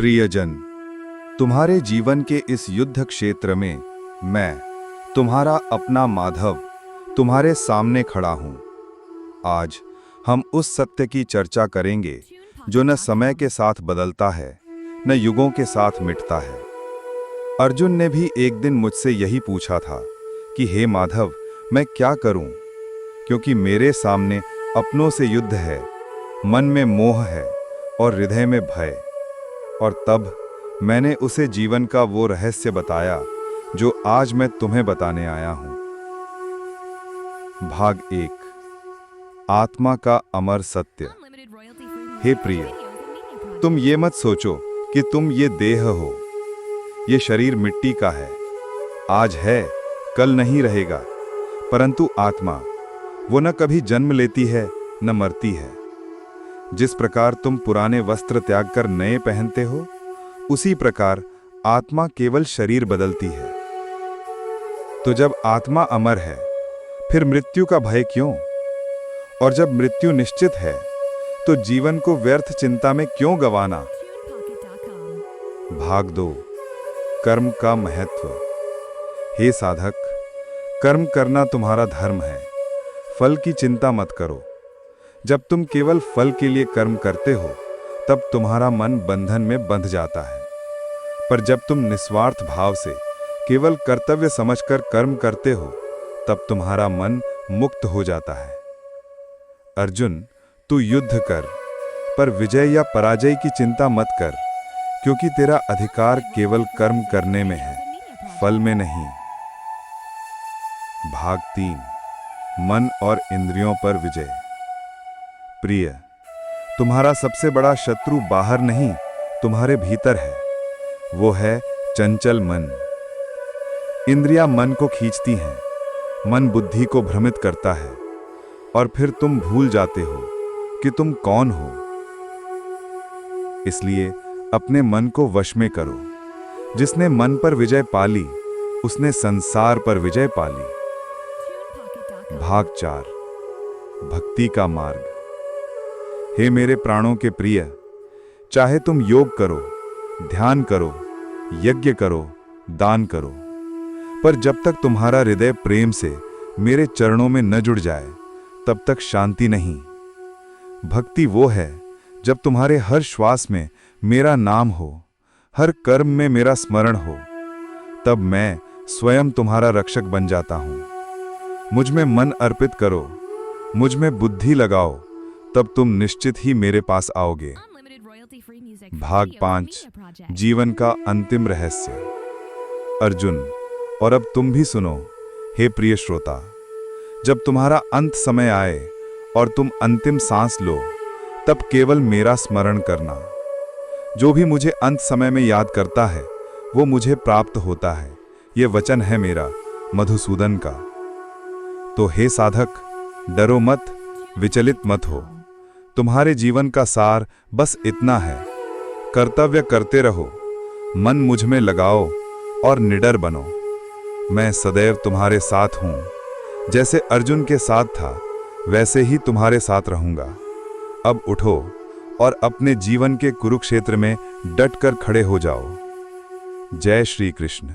प्रियजन, तुम्हारे जीवन के इस युद्ध क्षेत्र में मैं, तुम्हारा अपना माधव, तुम्हारे सामने खड़ा हूं। आज हम उस सत्य की चर्चा करेंगे जो न समय के साथ बदलता है, न युगों के साथ मिटता है। अर्जुन ने भी एक दिन मुझसे यही पूछा था कि हे माधव, मैं क्या करूं? क्योंकि मेरे सामने अपनों से युद्ध है, मन में मोह है और हृदय में भय। और तब मैंने उसे जीवन का वो रहस्य बताया जो आज मैं तुम्हें बताने आया हूं। भाग 1, आत्मा का अमर सत्य। हे प्रिय, तुम ये मत सोचो कि तुम ये देह हो। ये शरीर मिट्टी का है, आज है, कल नहीं रहेगा। परंतु आत्मा, वो न कभी जन्म लेती है न मरती है। जिस प्रकार तुम पुराने वस्त्र त्याग कर नए पहनते हो, उसी प्रकार आत्मा केवल शरीर बदलती है। तो जब आत्मा अमर है, फिर मृत्यु का भय क्यों? और जब मृत्यु निश्चित है, तो जीवन को व्यर्थ चिंता में क्यों गंवाना? भाग 2, कर्म का महत्व। हे साधक, कर्म करना तुम्हारा धर्म है। फल की चिंता मत करो। जब तुम केवल फल के लिए कर्म करते हो, तब तुम्हारा मन बंधन में बंध जाता है। पर जब तुम निस्वार्थ भाव से केवल कर्तव्य समझकर कर्म करते हो, तब तुम्हारा मन मुक्त हो जाता है। अर्जुन, तू युद्ध कर, पर विजय या पराजय की चिंता मत कर, क्योंकि तेरा अधिकार केवल कर्म करने में है, फल में नहीं। भाग 3, मन और इंद्रियों पर विजय। प्रिय, तुम्हारा सबसे बड़ा शत्रु बाहर नहीं, तुम्हारे भीतर है। वो है चंचल मन। इंद्रियां मन को खींचती हैं, मन बुद्धि को भ्रमित करता है, और फिर तुम भूल जाते हो कि तुम कौन हो। इसलिए अपने मन को वश में करो। जिसने मन पर विजय पाली, उसने संसार पर विजय पाली। भाग 4, भक्ति का मार्ग। हे मेरे प्राणों के प्रिय, चाहे तुम योग करो, ध्यान करो, यज्ञ करो, दान करो, पर जब तक तुम्हारा हृदय प्रेम से मेरे चरणों में न जुड़ जाए, तब तक शांति नहीं। भक्ति वो है जब तुम्हारे हर श्वास में मेरा नाम हो, हर कर्म में मेरा स्मरण हो, तब मैं स्वयं तुम्हारा रक्षक बन जाता हूं। मुझ में मन अर्पित करो, मुझ में बुद्धि लगाओ, तब तुम निश्चित ही मेरे पास आओगे। भाग 5, जीवन का अंतिम रहस्य। अर्जुन, और अब तुम भी सुनो, हे प्रिय श्रोता। जब तुम्हारा अंत समय आए और तुम अंतिम सांस लो, तब केवल मेरा स्मरण करना। जो भी मुझे अंत समय में याद करता है, वो मुझे प्राप्त होता है। ये वचन है मेरा, मधुसूदन का। तो हे साधक, डरो मत, विचलित मत हो। तुम्हारे जीवन का सार बस इतना है, कर्तव्य करते रहो, मन मुझ में लगाओ और निडर बनो। मैं सदैव तुम्हारे साथ हूं। जैसे अर्जुन के साथ था, वैसे ही तुम्हारे साथ रहूंगा। अब उठो और अपने जीवन के कुरुक्षेत्र में डटकर खड़े हो जाओ। जय श्री कृष्ण।